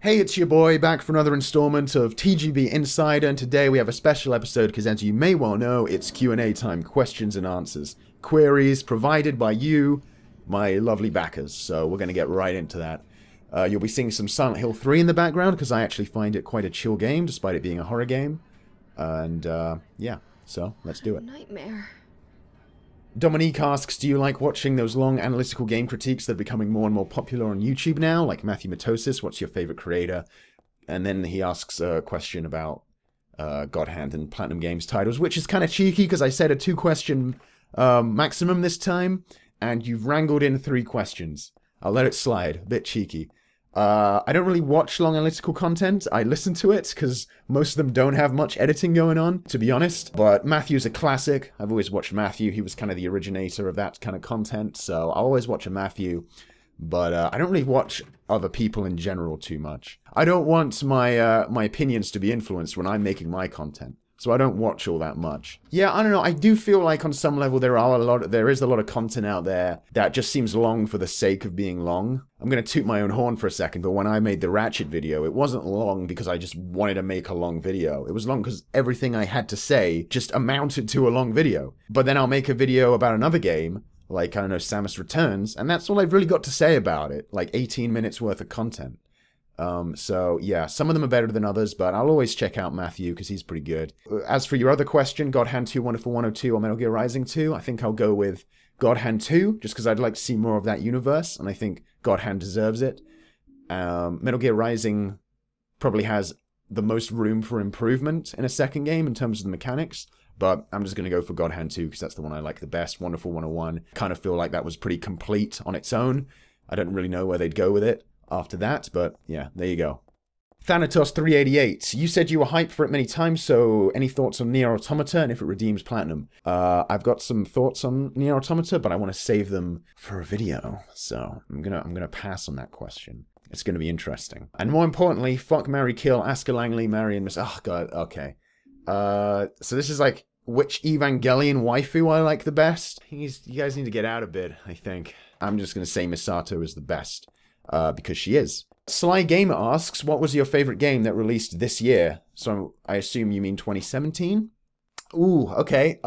Hey, it's your boy, back for another installment of TGB Insider, and today we have a special episode because, as you may well know, it's Q&A time, questions and answers. Queries provided by you, my lovely backers, so we're going to get right into that. You'll be seeing some Silent Hill 3 in the background because I actually find it quite a chill game, despite it being a horror game. And, yeah, so let's do it. Nightmare. Dominique asks, do you like watching those long analytical game critiques that are becoming more and more popular on YouTube now? Like Matthew Matosis, what's your favorite creator? And then he asks a question about God Hand and Platinum Games titles, which is kind of cheeky because I said a 2-question maximum this time, and you've wrangled in 3 questions. I'll let it slide. A bit cheeky. I don't really watch long analytical content. I listen to it because most of them don't have much editing going on, to be honest. But Matthew's a classic. I've always watched Matthew. He was kind of the originator of that kind of content, so I'll always watch a Matthew. But I don't really watch other people in general too much. I don't want my my opinions to be influenced when I'm making my content. So I don't watch all that much. Yeah, I don't know. I do feel like on some level there is a lot of content out there that just seems long for the sake of being long. I'm going to toot my own horn for a second, but when I made the Ratchet video, it wasn't long because I just wanted to make a long video. It was long because everything I had to say just amounted to a long video. But then I'll make a video about another game, like, I don't know, Samus Returns, and that's all I've really got to say about it. Like 18 minutes worth of content. So yeah, some of them are better than others, but I'll always check out Matthew because he's pretty good. As for your other question, God Hand 2, Wonderful 102 or Metal Gear Rising 2, I think I'll go with God Hand 2, just because I'd like to see more of that universe, and I think God Hand deserves it. Metal Gear Rising probably has the most room for improvement in a second game in terms of the mechanics, but I'm just going to go for God Hand 2 because that's the one I like the best. Wonderful 101, kind of feel like that was pretty complete on its own. I don't really know where they'd go with it after that, but yeah, there you go. Thanatos388, you said you were hyped for it many times, so any thoughts on Nier Automata and if it redeems Platinum? I've got some thoughts on Nier Automata, but I want to save them for a video, so I'm gonna pass on that question. It's gonna be interesting. And more importantly, fuck, marry, kill, Asker Langley, marry, and miss. Oh god, okay. So this is like which Evangelion waifu I like the best. You guys need to get out a bit, I think. I'm just gonna say Misato is the best. Because she is. Sly Gamer asks, what was your favorite game that released this year? So I assume you mean 2017? Ooh, okay.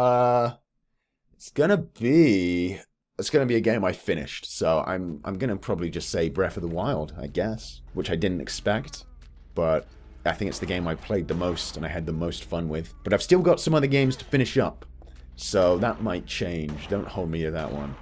It's gonna be a game I finished. So I'm gonna probably just say Breath of the Wild, I guess, which I didn't expect, but I think it's the game I played the most and I had the most fun with. But I've still got some other games to finish up, so that might change. Don't hold me to that one.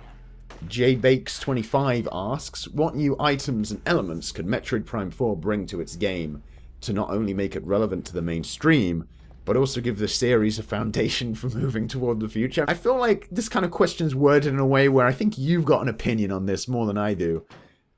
JBakes25 asks, what new items and elements could Metroid Prime 4 bring to its game to not only make it relevant to the mainstream, but also give the series a foundation for moving toward the future? I feel like this kind of question's worded in a way where I think you've got an opinion on this more than I do.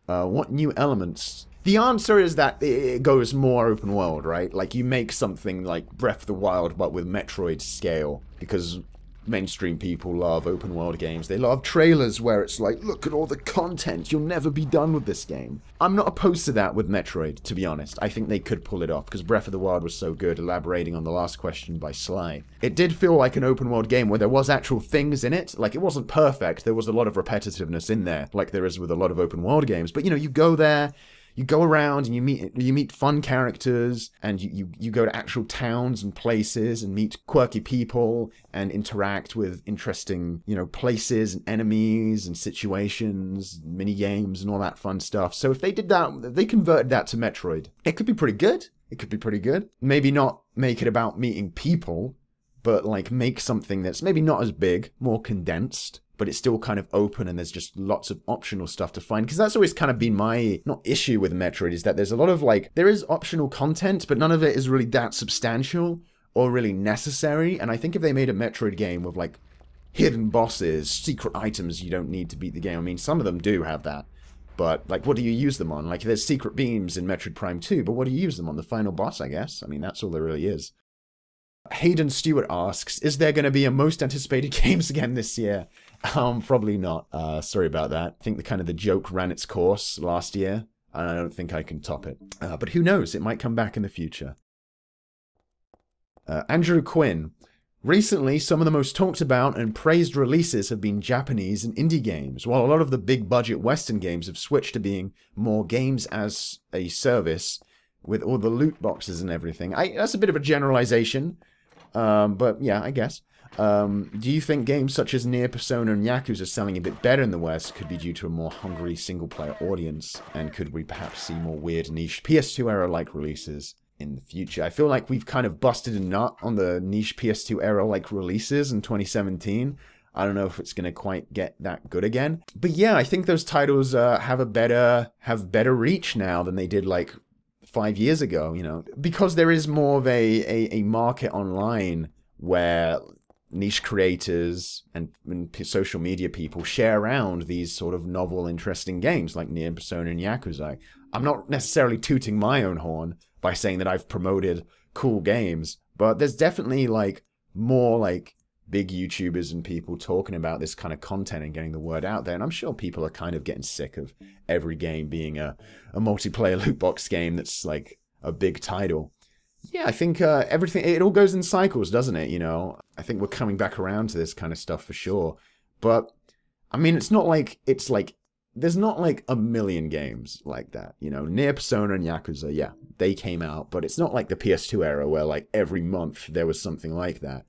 What new elements? The answer is that it goes more open world, right? Like, you make something like Breath of the Wild, but with Metroid scale, because mainstream people love open world games. They love trailers where it's like, look at all the content, you'll never be done with this game. I'm not opposed to that with Metroid, to be honest. I think they could pull it off because Breath of the Wild was so good, elaborating on the last question by Sly. It did feel like an open world game where there was actual things in it. Like, it wasn't perfect, there was a lot of repetitiveness in there, like there is with a lot of open world games. But you know, you go there, you go around and you meet fun characters, and you go to actual towns and places and meet quirky people and interact with interesting, you know, places and enemies and situations, mini games and all that fun stuff. So if they did that, if they converted that to Metroid, it could be pretty good. It could be pretty good. Maybe not make it about meeting people, but like make something that's maybe not as big, more condensed, but it's still kind of open and there's just lots of optional stuff to find. Because that's always kind of been my, not issue with Metroid, is that there's a lot of like, there is optional content, but none of it is really that substantial or really necessary. And I think if they made a Metroid game with like hidden bosses, secret items you don't need to beat the game, I mean, some of them do have that. But like, what do you use them on? Like, there's secret beams in Metroid Prime 2, but what do you use them on? The final boss, I guess? I mean, that's all there really is. Hayden Stewart asks, is there going to be a most anticipated games again this year? Probably not. Sorry about that. I think the joke ran its course last year, and I don't think I can top it. But who knows? It might come back in the future. Andrew Quinn. Recently, some of the most talked about and praised releases have been Japanese and indie games, while a lot of the big budget Western games have switched to being more games as a service with all the loot boxes and everything. That's a bit of a generalization, but yeah, I guess. Do you think games such as Nier, Persona, and Yakuza selling a bit better in the West could be due to a more hungry single-player audience? And could we perhaps see more weird niche PS2 era-like releases in the future? I feel like we've kind of busted a nut on the niche PS2 era-like releases in 2017. I don't know if it's going to quite get that good again. But yeah, I think those titles have better reach now than they did like 5 years ago, you know, because there is more of a market online where niche creators and social media people share around these sort of novel, interesting games like Nier, Persona, and Yakuza. I'm not necessarily tooting my own horn by saying that I've promoted cool games, but there's definitely like more like big YouTubers and people talking about this kind of content and getting the word out there. And I'm sure people are kind of getting sick of every game being a multiplayer loot box game that's like a big title. Yeah, I think everything, it all goes in cycles, doesn't it? You know, I think we're coming back around to this kind of stuff for sure. But, I mean, it's like, there's not like a million games like that. You know, Nier, Persona, and Yakuza, yeah, they came out. But it's not like the PS2 era where like every month there was something like that.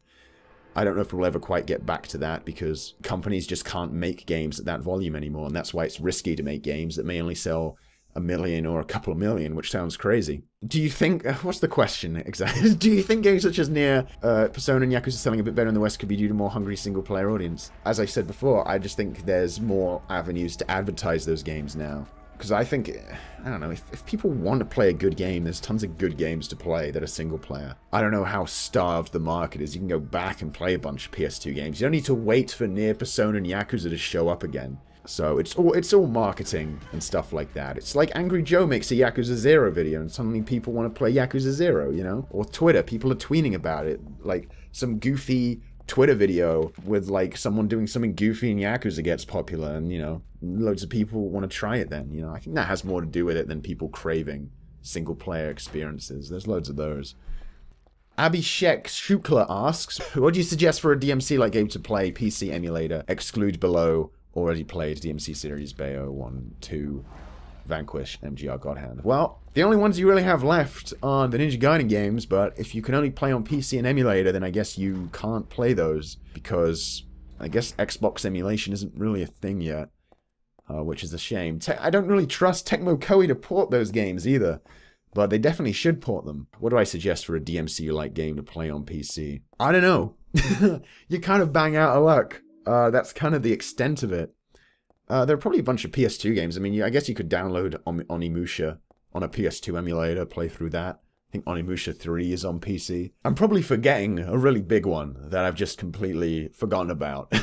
I don't know if we'll ever quite get back to that because companies just can't make games at that volume anymore. And that's why it's risky to make games that may only sell 1 million or a couple of million, which sounds crazy. Do you think, what's the question exactly? Do you think games such as Nier, Persona, and Yakuza selling a bit better in the West could be due to more hungry single-player audience? As I said before, I just think there's more avenues to advertise those games now. Because I think, I don't know, if people want to play a good game, there's tons of good games to play that are single-player. I don't know how starved the market is. You can go back and play a bunch of PS2 games. You don't need to wait for Nier, Persona, and Yakuza to show up again. So it's all marketing and stuff like that. It's like Angry Joe makes a Yakuza 0 video and suddenly people want to play Yakuza 0, you know? Or Twitter, people are tweeting about it. Like some goofy Twitter video with like someone doing something goofy in Yakuza gets popular and, you know, loads of people want to try it then, you know? I think that has more to do with it than people craving single-player experiences. There's loads of those. Abhishek Shukla asks, what do you suggest for a DMC-like game to play? PC emulator, exclude below already played DMC series, Bayo 1, 2, Vanquish, MGR God Hand. Well, the only ones you really have left are the Ninja Gaiden games, but if you can only play on PC and emulator, then I guess you can't play those, because I guess Xbox emulation isn't really a thing yet, which is a shame. I don't really trust Tecmo Koei to port those games either, but they definitely should port them. What do I suggest for a DMC-like game to play on PC? I don't know. You're kind of bang out of luck. That's kind of the extent of it. There are probably a bunch of PS2 games. I mean, I guess you could download Onimusha on a PS2 emulator, play through that. I think Onimusha 3 is on PC. I'm probably forgetting a really big one that I've just completely forgotten about.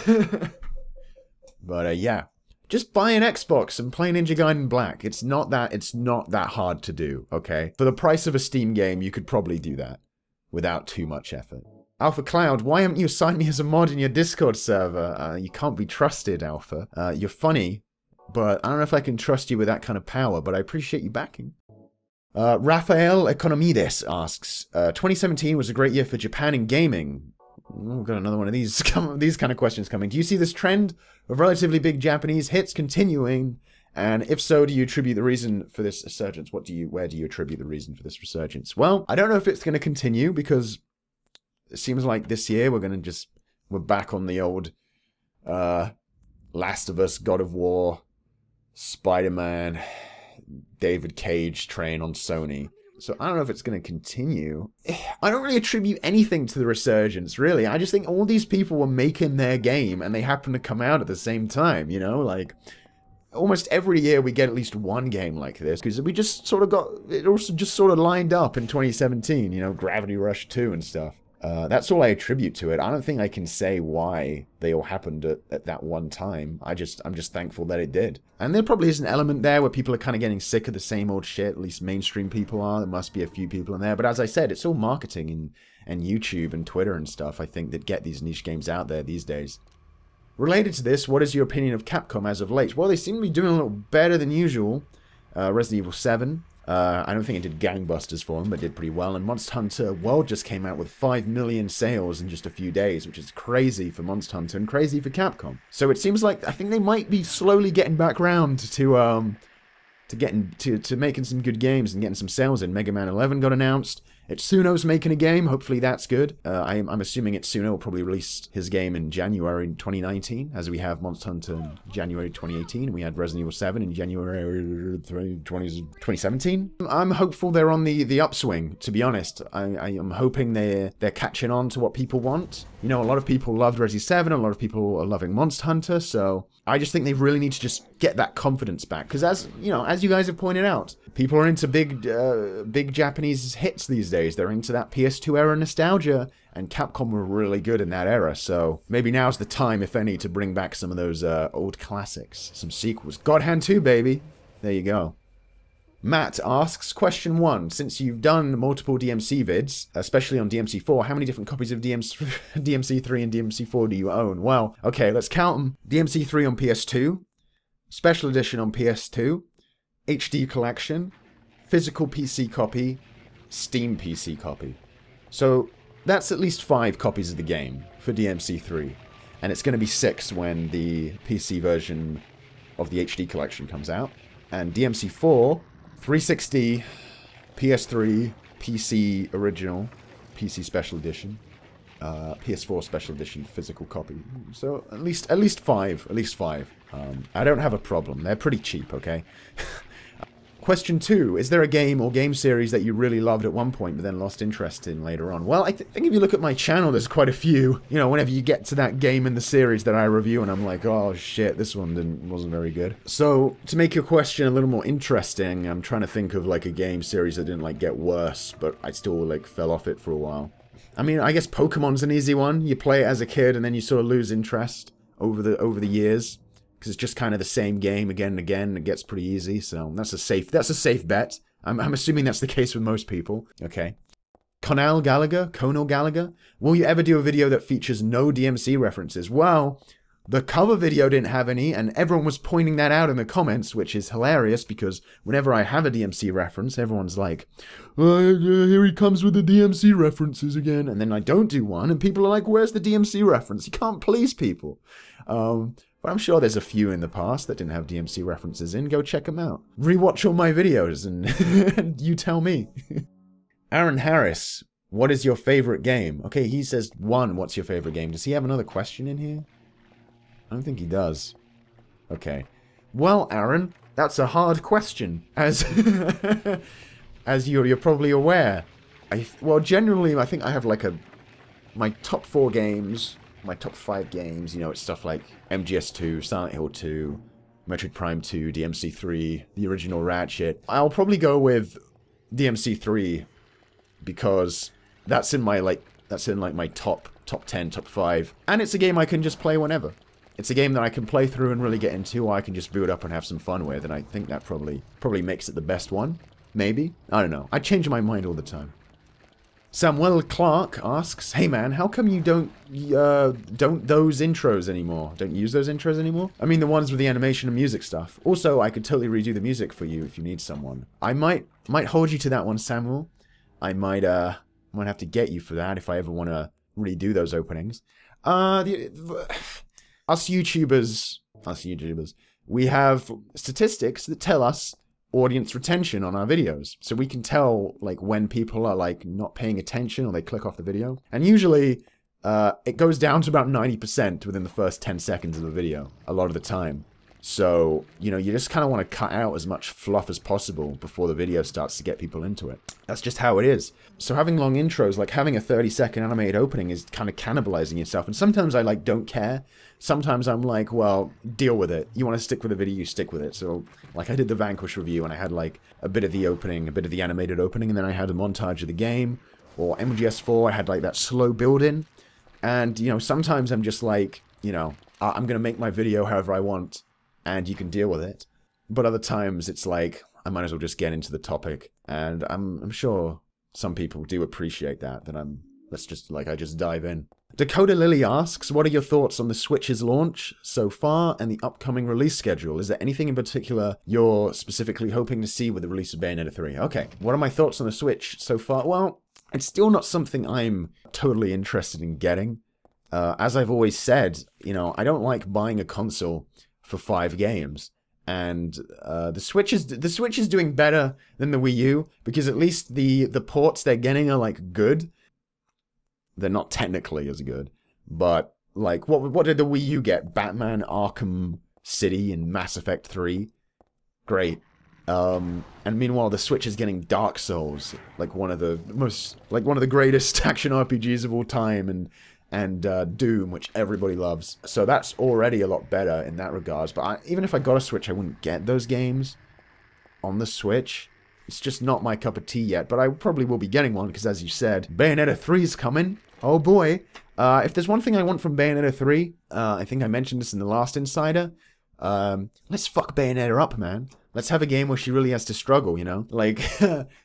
But yeah, just buy an Xbox and play Ninja Gaiden Black. It's not that hard to do, okay? For the price of a Steam game, you could probably do that without too much effort. Alpha Cloud, why haven't you assigned me as a mod in your Discord server? You can't be trusted, Alpha. You're funny, but I don't know if I can trust you with that kind of power, but I appreciate you backing. Rafael Economides asks, 2017 was a great year for Japan in gaming. We've got another one of these kind of questions coming. Do you see this trend of relatively big Japanese hits continuing? And if so, do you attribute the reason for this resurgence? Where do you attribute the reason for this resurgence? Well, I don't know if it's going to continue because it seems like this year we're back on the old Last of Us, God of War, Spider-Man, David Cage train on Sony. So I don't know if it's going to continue. I don't really attribute anything to the resurgence, really. I just think all these people were making their game and they happen to come out at the same time, you know? Like, almost every year we get at least one game like this because we just sort of got, it also just sort of lined up in 2017, you know, Gravity Rush 2 and stuff. That's all I attribute to it. I don't think I can say why they all happened at that one time. I'm just thankful that it did. And there probably is an element there where people are kind of getting sick of the same old shit. At least mainstream people are. There must be a few people in there. But as I said, it's all marketing and YouTube and Twitter and stuff, I think, that get these niche games out there these days. Related to this, what is your opinion of Capcom as of late? Well, they seem to be doing a little better than usual. Resident Evil 7. I don't think it did gangbusters for them, but did pretty well. And Monster Hunter World just came out with 5 million sales in just a few days, which is crazy for Monster Hunter and crazy for Capcom. So it seems like, I think they might be slowly getting back round to to making some good games and getting some sales in. Mega Man 11 got announced. Itsuno's making a game. Hopefully that's good. I'm assuming Itsuno will probably release his game in January 2019, as we have Monster Hunter in January 2018. We had Resident Evil 7 in January 2017. I'm hopeful they're on the upswing, to be honest. I am hoping they're catching on to what people want. You know, a lot of people loved Resi 7, a lot of people are loving Monster Hunter, so I just think they really need to just get that confidence back. Because as you guys have pointed out, people are into big Japanese hits these days. They're into that PS2 era nostalgia, and Capcom were really good in that era. So maybe now's the time, if any, to bring back some of those old classics, some sequels. God Hand 2, baby. There you go. Matt asks, question 1, since you've done multiple DMC vids, especially on DMC4, how many different copies of DMC3 and DMC4 do you own? Well, okay, let's count them. DMC3 on PS2, Special Edition on PS2, HD Collection, Physical PC copy, Steam PC copy. So that's at least 5 copies of the game for DMC3, and it's going to be 6 when the PC version of the HD Collection comes out. And DMC4... 360, PS3, PC original, PC special edition, PS4 special edition physical copy. So at least 5, I don't have a problem. They're pretty cheap, okay? Question 2, is there a game or game series that you really loved at one point but then lost interest in later on? Well, I think if you look at my channel, there's quite a few. You know, whenever you get to that game in the series that I review and I'm like, oh shit, this one wasn't very good. So, to make your question a little more interesting, I'm trying to think of like a game series that didn't like get worse, but I still like fell off it for a while. I mean, I guess Pokemon's an easy one. You play it as a kid and then you sort of lose interest over the years. Because it's just kind of the same game again and again. It gets pretty easy, so that's a safe bet. I'm assuming that's the case with most people. Okay. Conal Gallagher, will you ever do a video that features no DMC references? Well, the cover video didn't have any, and everyone was pointing that out in the comments, which is hilarious because whenever I have a DMC reference, everyone's like, here he comes with the DMC references again, and then I don't do one, and people are like, where's the DMC reference? You can't please people. But I'm sure there's a few in the past that didn't have DMC references in. Go check them out. Rewatch all my videos and, and you tell me. Aaron Harris, what is your favorite game? Okay, he says 1, what's your favorite game? Does he have another question in here? I don't think he does. Okay. Well, Aaron, that's a hard question, as as you're probably aware. Well, generally, I think I have like my top 4 games, my top 5 games, you know, it's stuff like MGS2, Silent Hill 2, Metroid Prime 2, DMC3, the original Ratchet. I'll probably go with DMC3 because that's in my my top 10, top 5, and it's a game I can just play whenever. It's a game that I can play through and really get into, or I can just boot up and have some fun with, and I think that probably makes it the best one. Maybe? I don't know. I change my mind all the time. Samuel Clark asks, hey man, how come you don't those intros anymore? Don't use those intros anymore? I mean the ones with the animation and music stuff. Also, I could totally redo the music for you if you need someone. I might hold you to that one, Samuel. I might have to get you for that if I ever want to redo those openings. Us YouTubers, we have statistics that tell us audience retention on our videos. So we can tell like when people are like not paying attention or they click off the video. And usually it goes down to about 90% within the first 10 seconds of the video a lot of the time. So, you know, you just kind of want to cut out as much fluff as possible before the video starts to get people into it. That's just how it is. So having long intros, like having a 30-second animated opening is kind of cannibalizing yourself. And sometimes I like don't care. Sometimes I'm like, well, deal with it. You want to stick with the video, you stick with it. So like I did the Vanquish review and I had like a bit of the opening, a bit of the animated opening, and then I had a montage of the game. Or MGS4, I had like that slow build-in. And, you know, sometimes I'm just like, you know, I'm going to make my video however I want. And you can deal with it. But other times it's like, I might as well just get into the topic. And I'm sure some people do appreciate that I just dive in. Dakota Lily asks, what are your thoughts on the Switch's launch so far and the upcoming release schedule? Is there anything in particular you're specifically hoping to see with the release of Bayonetta 3? Okay, what are my thoughts on the Switch so far? Well, it's still not something I'm totally interested in getting. As I've always said, you know, I don't like buying a console for 5 games And the Switch is doing better than the Wii U, because at least the ports they're getting are like good. They're not technically as good, but like what did the Wii U get? Batman Arkham City and Mass Effect 3. Great. And meanwhile the Switch is getting Dark Souls, like one of the greatest action RPGs of all time, and Doom, which everybody loves. So that's already a lot better in that regards. But even if I got a Switch, I wouldn't get those games on the Switch. It's just not my cup of tea yet, but I probably will be getting one, because as you said, Bayonetta 3 is coming. Oh boy. If there's one thing I want from Bayonetta 3, I think I mentioned this in the last Insider, let's fuck Bayonetta up, man. Let's have a game where she really has to struggle, you know? Like,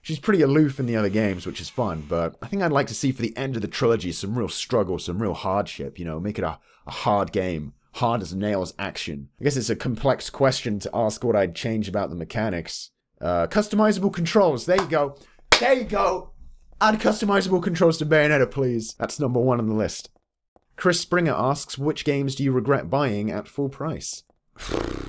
she's pretty aloof in the other games, which is fun, but I think I'd like to see for the end of the trilogy some real struggle, some real hardship, you know? Make it a hard game. Hard as nails action. I guess it's a complex question to ask what I'd change about the mechanics. Customizable controls. There you go. There you go. Add customizable controls to Bayonetta, please. That's number 1 on the list. Chris Springer asks, which games do you regret buying at full price?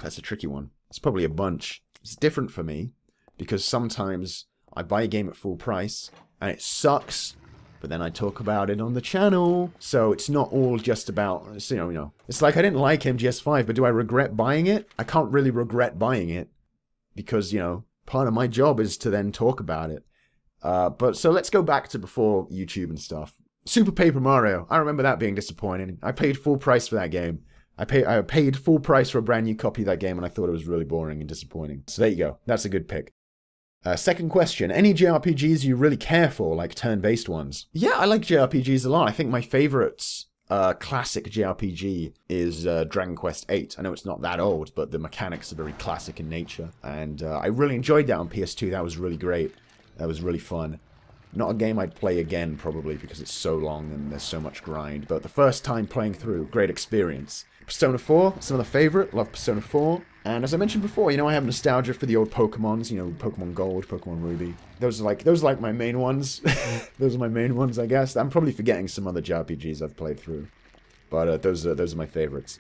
That's a tricky one. It's probably a bunch. It's different for me, because sometimes I buy a game at full price, and it sucks, but then I talk about it on the channel. So it's not all just about, you know. It's like I didn't like MGS5, but do I regret buying it? I can't really regret buying it, because, you know, part of my job is to then talk about it. But so let's go back to before YouTube and stuff. Super Paper Mario. I remember that being disappointing. I paid full price for that game. I paid full price for a brand new copy of that game, and I thought it was really boring and disappointing. So there you go. That's a good pick. Second question. Any JRPGs you really care for, like turn-based ones? Yeah, I like JRPGs a lot. I think my favorite classic JRPG is Dragon Quest VIII. I know it's not that old, but the mechanics are very classic in nature. And I really enjoyed that on PS2. That was really great. That was really fun. Not a game I'd play again, probably, because it's so long and there's so much grind. But the first time playing through, great experience. Persona 4, it's another favorite. Love Persona 4. And as I mentioned before, you know, I have nostalgia for the old Pokemons. You know, Pokemon Gold, Pokemon Ruby. Those are like my main ones. Those are my main ones, I guess. I'm probably forgetting some other JRPGs I've played through. But those are my favorites.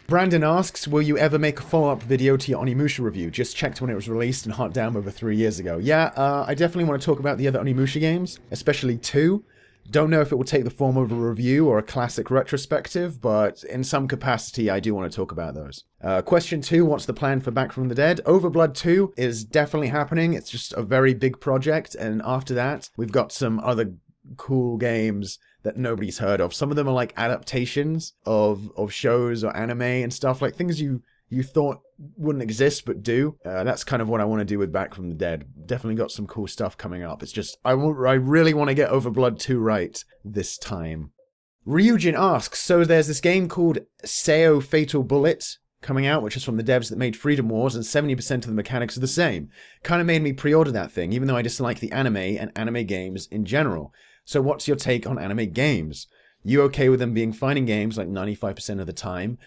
Brandon asks, will you ever make a follow-up video to your Onimusha review? Just checked when it was released and hot damn over 3 years ago. Yeah, I definitely want to talk about the other Onimusha games, especially 2. Don't know if it will take the form of a review or a classic retrospective, but in some capacity I do want to talk about those. Question 2, what's the plan for Back from the Dead? Overblood 2 is definitely happening. It's just a very big project, and after that, we've got some other cool games that nobody's heard of. Some of them are like adaptations of shows or anime and stuff, like things you thought wouldn't exist but do. That's kind of what I want to do with Back from the Dead. Definitely got some cool stuff coming up. It's just I really want to get Overblood 2 right this time. Ryujin asks, so there's this game called Seo Fatal Bullet coming out, which is from the devs that made Freedom Wars, and 70% of the mechanics are the same. Kind of made me pre-order that thing, even though I dislike the anime and anime games in general. So what's your take on anime games? You okay with them being fighting games like 95% of the time?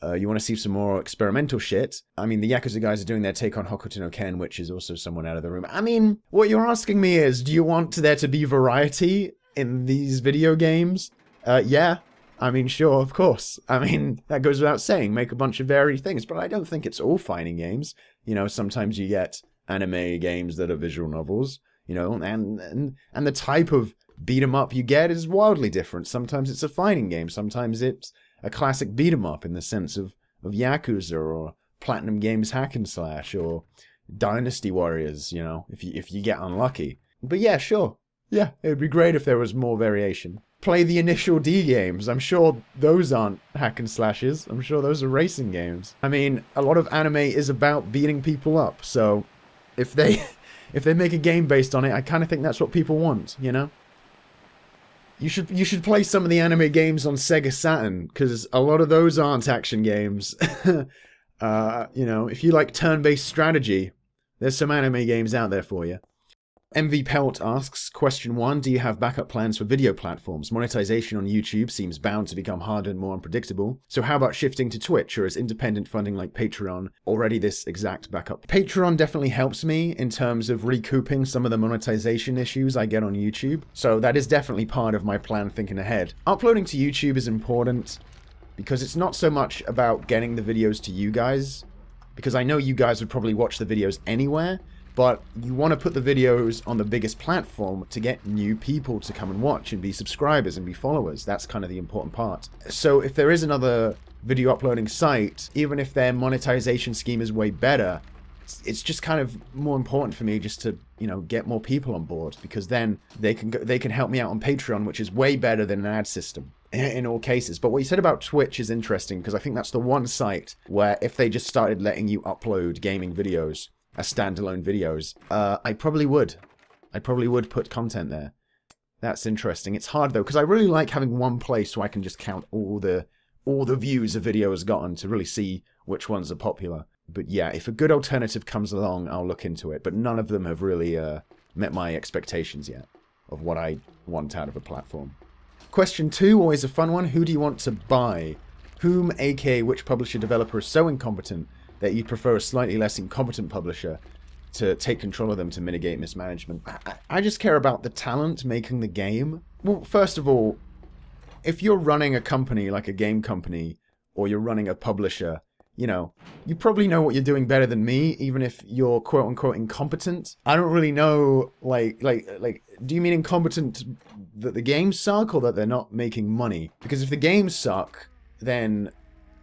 You want to see some more experimental shit? I mean, the Yakuza guys are doing their take on Hokuto no Ken, which is also someone out of the room. I mean, what you're asking me is, do you want there to be variety in these video games? Yeah. I mean, sure, of course. I mean, that goes without saying. Make a bunch of varied things, but I don't think it's all fighting games. You know, sometimes you get anime games that are visual novels, you know, and the type of beat 'em up you get is wildly different. Sometimes it's a fighting game. Sometimes it's a classic beat 'em up in the sense of Yakuza or Platinum Games Hack and Slash or Dynasty Warriors, you know, if you get unlucky. But yeah, sure. Yeah, it would be great if there was more variation. Play the Initial D games. I'm sure those aren't hack and slashes. I'm sure those are racing games. I mean, a lot of anime is about beating people up, so if they make a game based on it, I kind of think that's what people want, you know? You should play some of the anime games on Sega Saturn, because a lot of those aren't action games. You know, if you like turn-based strategy, there's some anime games out there for you. MV Pelt asks, question 1, do you have backup plans for video platforms? Monetization on YouTube seems bound to become harder and more unpredictable. So how about shifting to Twitch, or is independent funding like Patreon already this exact backup? Patreon definitely helps me in terms of recouping some of the monetization issues I get on YouTube. So that is definitely part of my plan thinking ahead. Uploading to YouTube is important because it's not so much about getting the videos to you guys. because I know you guys would probably watch the videos anywhere, but you want to put the videos on the biggest platform to get new people to come and watch and be subscribers and be followers. That's kind of the important part. So if there is another video uploading site, even if their monetization scheme is way better, it's just kind of more important for me just to, you know, get more people on board, because then they can help me out on Patreon, which is way better than an ad system in all cases. But what you said about Twitch is interesting, because I think that's the one site where if they just started letting you upload gaming videos as standalone videos, I probably would put content there. That's interesting. It's hard though, because I really like having one place where I can just count all the views a video has gotten to really see which ones are popular. But yeah, if a good alternative comes along, I'll look into it. But none of them have really met my expectations yet of what I want out of a platform. Question 2, always a fun one. Who do you want to buy? Whom, aka which publisher developer is so incompetent that you prefer a slightly less incompetent publisher to take control of them to mitigate mismanagement? I just care about the talent making the game. Well, first of all, if you're running a company like a game company, or you're running a publisher, you know, you probably know what you're doing better than me, even if you're quote-unquote incompetent. I don't really know, like, do you mean incompetent that the games suck, or that they're not making money? Because if the games suck, then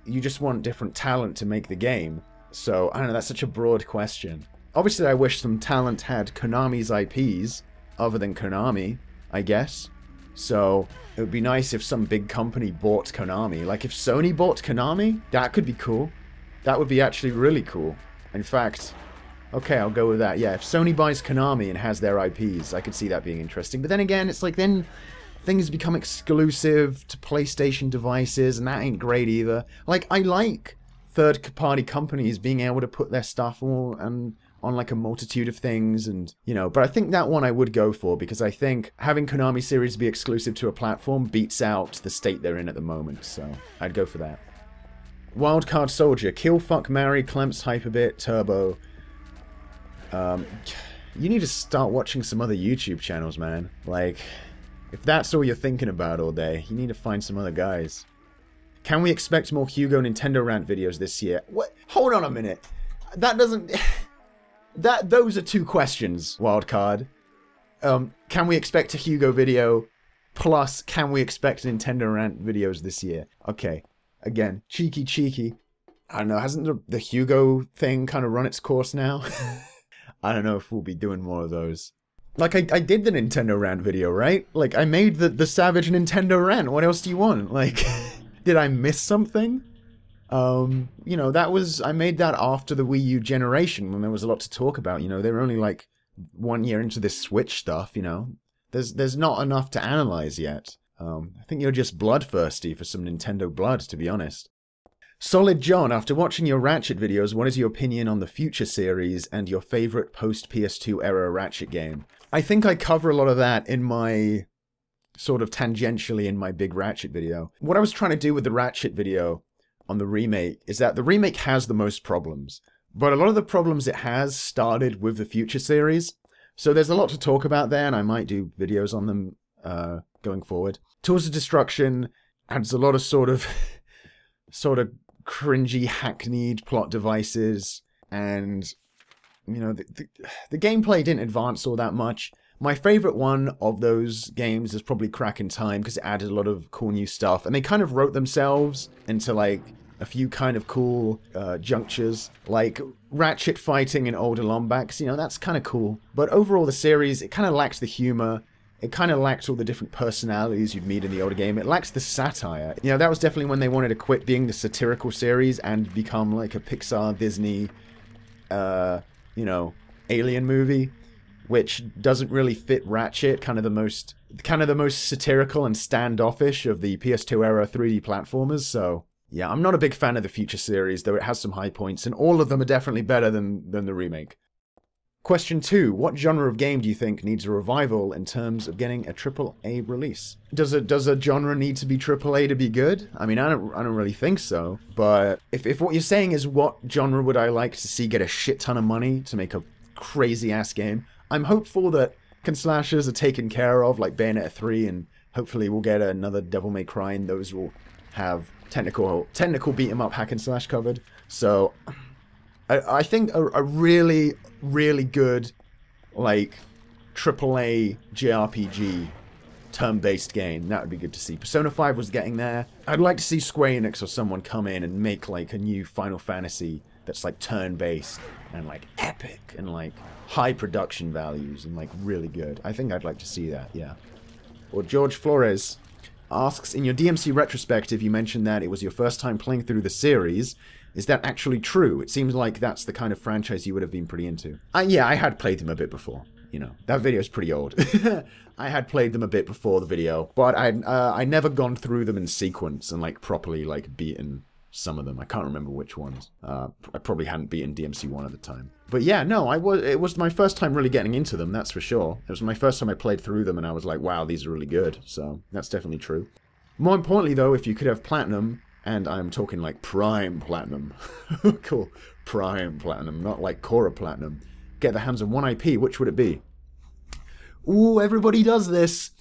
you just want different talent to make the game. So, I don't know, that's such a broad question. Obviously, I wish some talent had Konami's IPs, other than Konami, I guess. So, it would be nice if some big company bought Konami. Like, if Sony bought Konami, that could be cool. That would be actually really cool. In fact, okay, I'll go with that. Yeah, if Sony buys Konami and has their IPs, I could see that being interesting. But then again, it's like, then things become exclusive to PlayStation devices, and that ain't great either. Like, I like third-party companies being able to put their stuff on like a multitude of things, and, you know, but I think that one I would go for, because I think having Konami series be exclusive to a platform beats out the state they're in at the moment, so I'd go for that. Wildcard Soldier, kill, fuck, marry, Clemps, Hyperbit, Turbo. You need to start watching some other YouTube channels, man. Like, if that's all you're thinking about all day, you need to find some other guys. Can we expect more Hugo Nintendo rant videos this year? What? Hold on a minute. That doesn't... Those are two questions, Wildcard. Can we expect a Hugo video? Plus, can we expect Nintendo rant videos this year? Okay. Again, cheeky. I don't know, hasn't the Hugo thing kind of run its course now? I don't know if we'll be doing more of those. Like, I did the Nintendo rant video, right? Like, I made the savage Nintendo rant. What else do you want? Like, did I miss something? You know, I made that after the Wii U generation, when there was a lot to talk about, you know. They were only like 1 year into this Switch stuff, you know. There's not enough to analyze yet. I think you're just bloodthirsty for some Nintendo blood, to be honest. Solid John, after watching your Ratchet videos, what is your opinion on the Future series and your favorite post-PS2 era Ratchet game? I think I cover a lot of that in my, sort of tangentially in my big Ratchet video. What I was trying to do with the Ratchet video on the remake is that the remake has the most problems, but a lot of the problems it has started with the Future series. So there's a lot to talk about there, and I might do videos on them going forward. Tools of Destruction adds a lot of sort of cringy, hackneyed plot devices, and, you know, the gameplay didn't advance all that much. My favorite one of those games is probably Crack in Time, because it added a lot of cool new stuff, and they kind of wrote themselves into, like, a few kind of cool junctures, like Ratchet fighting in older Lombax. You know, that's kind of cool. But overall, the series, it kind of lacks the humor. It kind of lacks all the different personalities you'd meet in the older game. It lacks the satire. You know, that was definitely when they wanted to quit being the satirical series and become like a Pixar, Disney, you know, alien movie, which doesn't really fit Ratchet, kind of the most satirical and standoffish of the PS2 era 3D platformers. So yeah, I'm not a big fan of the Future series, though it has some high points, and all of them are definitely better than the remake. Question 2. What genre of game do you think needs a revival in terms of getting a AAA release? Does a genre need to be AAA to be good? I mean, I don't really think so. But if what you're saying is what genre would I like to see get a shit ton of money to make a crazy-ass game, I'm hopeful that Slashers are taken care of, like Bayonetta 3, and hopefully we'll get another Devil May Cry, and those will have technical beat-em-up hack and slash covered. So I think a really, really good, like, AAA JRPG turn-based game, that would be good to see. Persona 5 was getting there. I'd like to see Square Enix or someone come in and make, like, a new Final Fantasy that's, like, turn-based and, like, epic and, like, high production values and, like, really good. I think I'd like to see that, yeah. Or George Flores asks, in your DMC retrospective, you mentioned that it was your first time playing through the series. Is that actually true? It seems like that's the kind of franchise you would have been pretty into. Yeah, I had played them a bit before. You know, that video's pretty old. I had played them a bit before the video, but I never gone through them in sequence and, like, properly, like, beaten some of them. I can't remember which ones. I probably hadn't beaten DMC 1 at the time. But yeah, no, it was my first time really getting into them, that's for sure. It was my first time I played through them, and I was like, wow, these are really good. So, that's definitely true. More importantly, though, if you could have platinum, and I'm talking, like, prime platinum. Cool. Prime platinum, not like Cora platinum. Get the hands on one IP, which would it be? Ooh, everybody does this.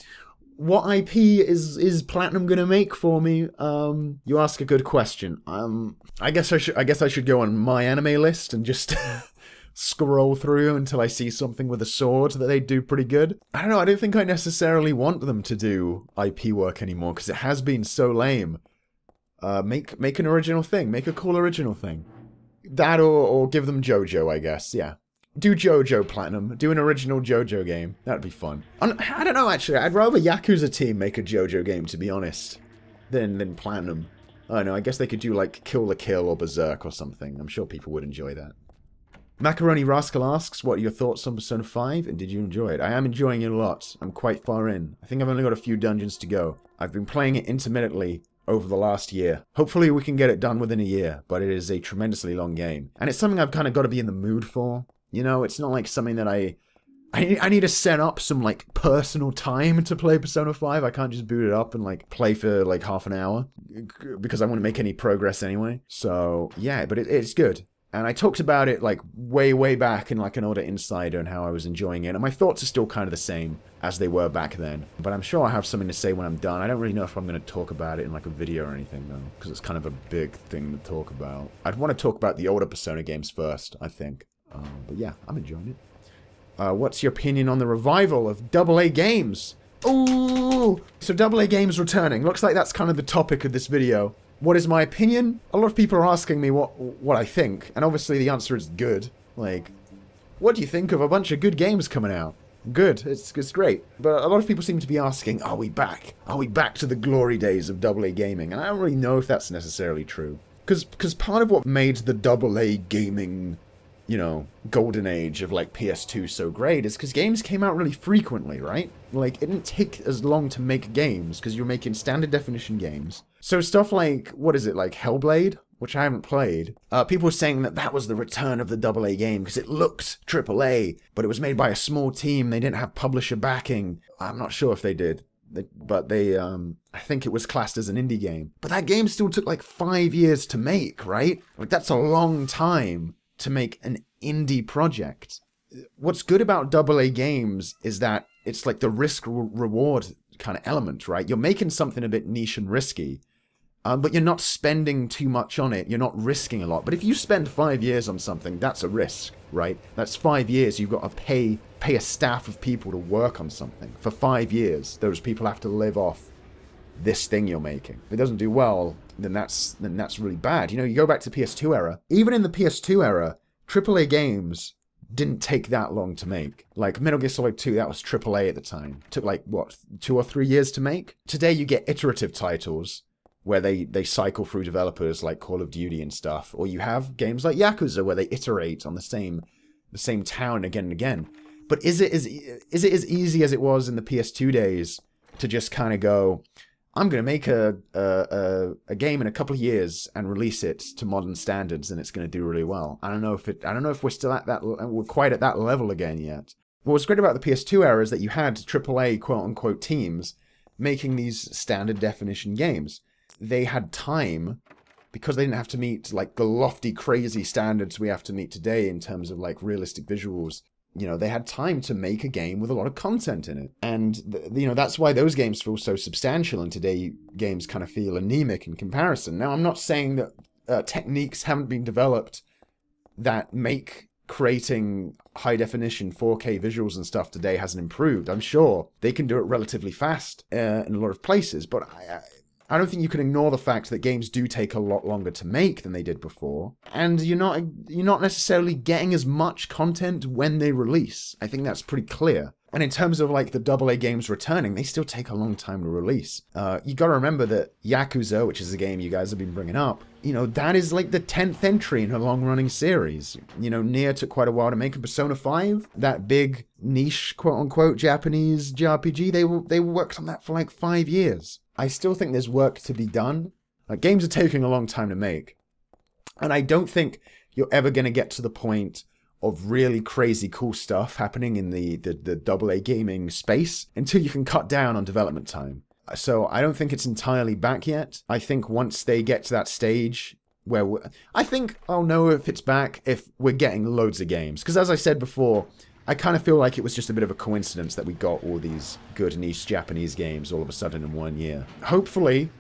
What IP is Platinum gonna make for me? You ask a good question. I guess I should go on my anime list and just scroll through until I see something with a sword that they do pretty good. I don't know, I don't think I necessarily want them to do IP work anymore, because it has been so lame. Make an original thing. Make a cool original thing. That or give them JoJo, I guess, yeah. Do JoJo Platinum. Do an original JoJo game. That'd be fun. I don't know, actually. I'd rather Yakuza Team make a JoJo game, to be honest, than Platinum. I don't know, I guess they could do, like, Kill la Kill or Berserk or something. I'm sure people would enjoy that. Macaroni Rascal asks, what are your thoughts on Persona 5, and did you enjoy it? I am enjoying it a lot. I'm quite far in. I think I've only got a few dungeons to go. I've been playing it intermittently over the last year. Hopefully we can get it done within a year, but it is a tremendously long game. And it's something I've kind of got to be in the mood for. You know, it's not like something that I need to set up some, like, personal time to play Persona 5. I can't just boot it up and, like, play for, like, half an hour, because I want to make any progress anyway. So, yeah, but it's good. And I talked about it, like, way back in, like, an older Insider and how I was enjoying it. And my thoughts are still kind of the same as they were back then. But I'm sure I'll have something to say when I'm done. I don't really know if I'm going to talk about it in, like, a video or anything, though, because it's kind of a big thing to talk about. I'd want to talk about the older Persona games first, I think. But yeah, I'm enjoying it. What's your opinion on the revival of AA games? Ooh! So AA games returning. Looks like that's kind of the topic of this video. What is my opinion? A lot of people are asking me what I think, and obviously the answer is good. Like, what do you think of a bunch of good games coming out? Good, it's great. But a lot of people seem to be asking, are we back? Are we back to the glory days of AA gaming? And I don't really know if that's necessarily true. Because part of what made the AA gaming, you know, golden age of, like, PS2 so great is because games came out really frequently, right? Like, it didn't take as long to make games because you're making standard definition games. So stuff like, what is it, like Hellblade, which I haven't played, people were saying that was the return of the AA game because it looked AAA, but it was made by a small team. They didn't have publisher backing. I'm not sure if they did. But they, I think it was classed as an indie game. But that game still took, like, 5 years to make, right? Like, that's a long time to make an indie project. What's good about AA games is that it's like the risk-reward kind of element, right? You're making something a bit niche and risky, but you're not spending too much on it. You're not risking a lot. But if you spend 5 years on something, that's a risk, right? That's 5 years. You've got to pay a staff of people to work on something. For 5 years, those people have to live off this thing you're making. If it doesn't do well, then that's really bad. You know, you go back to PS2 era. Even in the PS2 era, AAA games didn't take that long to make. Like Metal Gear Solid 2, that was AAA at the time. It took, like, what, 2 or 3 years to make? Today you get iterative titles where they cycle through developers like Call of Duty and stuff. Or you have games like Yakuza where they iterate on the same town again and again. But is it as easy as it was in the PS2 days to just kind of go, I'm going to make a game in a couple of years and release it to modern standards, and it's going to do really well. I don't know if we're still at that. We're quite at that level again yet. What was great about the PS2 era is that you had AAA quote unquote teams making these standard definition games. They had time because they didn't have to meet, like, the lofty, crazy standards we have to meet today in terms of, like, realistic visuals. You know, they had time to make a game with a lot of content in it. And, you know, that's why those games feel so substantial, and today games kind of feel anemic in comparison. Now, I'm not saying that techniques haven't been developed that make creating high definition 4K visuals and stuff today hasn't improved. I'm sure they can do it relatively fast in a lot of places, but I don't think you can ignore the fact that games do take a lot longer to make than they did before, and you're not necessarily getting as much content when they release. I think that's pretty clear. And in terms of like the AA games returning, they still take a long time to release. You gotta remember that Yakuza, which is a game you guys have been bringing up, you know, that is like the 10th entry in a long-running series. You know, Nier took quite a while to make, and Persona 5, that big niche, quote-unquote, Japanese JRPG, they worked on that for like 5 years. I still think there's work to be done. Like, games are taking a long time to make. And I don't think you're ever gonna get to the point of really crazy cool stuff happening in the AA gaming space until you can cut down on development time. So I don't think it's entirely back yet. I think once they get to that stage where I think I'll know if it's back if we're getting loads of games. Because as I said before, I kind of feel like it was just a bit of a coincidence that we got all these good niche Japanese games all of a sudden in 1 year. Hopefully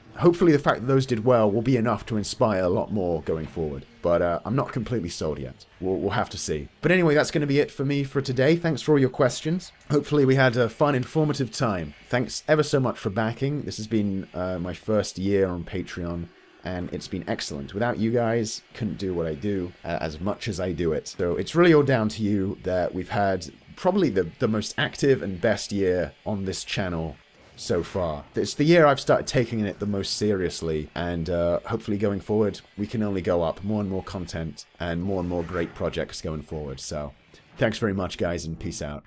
the fact that those did well will be enough to inspire a lot more going forward. But I'm not completely sold yet. We'll have to see. But anyway, that's going to be it for me for today. Thanks for all your questions. Hopefully we had a fun, informative time. Thanks ever so much for backing. This has been my first year on Patreon, and it's been excellent. Without you guys, couldn't do what I do as much as I do it. So it's really all down to you that we've had probably the most active and best year on this channel so far. It's the year I've started taking it the most seriously, and hopefully going forward we can only go up, more and more content and more great projects going forward. So thanks very much guys, and peace out.